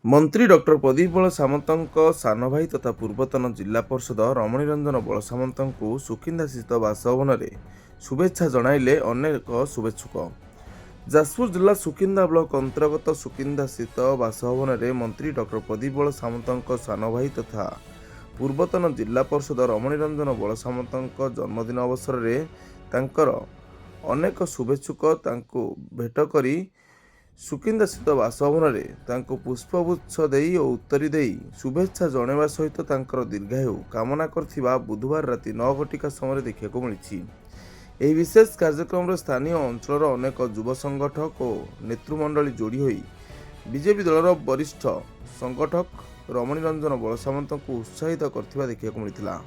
मंत्री डॉक्टर प्रदीप बल सामंत सान भाई तथा पूर्वतन जिला परिषद रमणी रंजन बल सामंत को सुकिंदा स्थित बासभवन में शुभेच्छा जणाइले अनेक शुभेच्छुक। जाजपुर जिला सुकिंदा ब्लॉक अंतर्गत सुकिंदा स्थित बासभवन में मंत्री डॉक्टर प्रदीप बल सामंत सान भाई तथा पूर्वतन जिला परिषद रमणी रंजन बल सामंत जन्मदिन अवसर में तांकर अनेक शुभेच्छुक तांको भेट करी सुकिंदा स्थित बासभवन में पुष्पगुच्छ देई और उत्तरी देई शुभेच्छा जणाइबा सहित तांकर दीर्घायु कामना करथिबा बुधवार राति 9 घटिका समय देखा मिली। यह विशेष कार्यक्रम में स्थानीय अंचल अनेक युव संगठक और नेतृमंडली जोड़ी होई बीजेपी दलर वरिष्ठ संगठक रमणी रंजन बल सामंत को उत्साहित करथिबा देखा मिलता।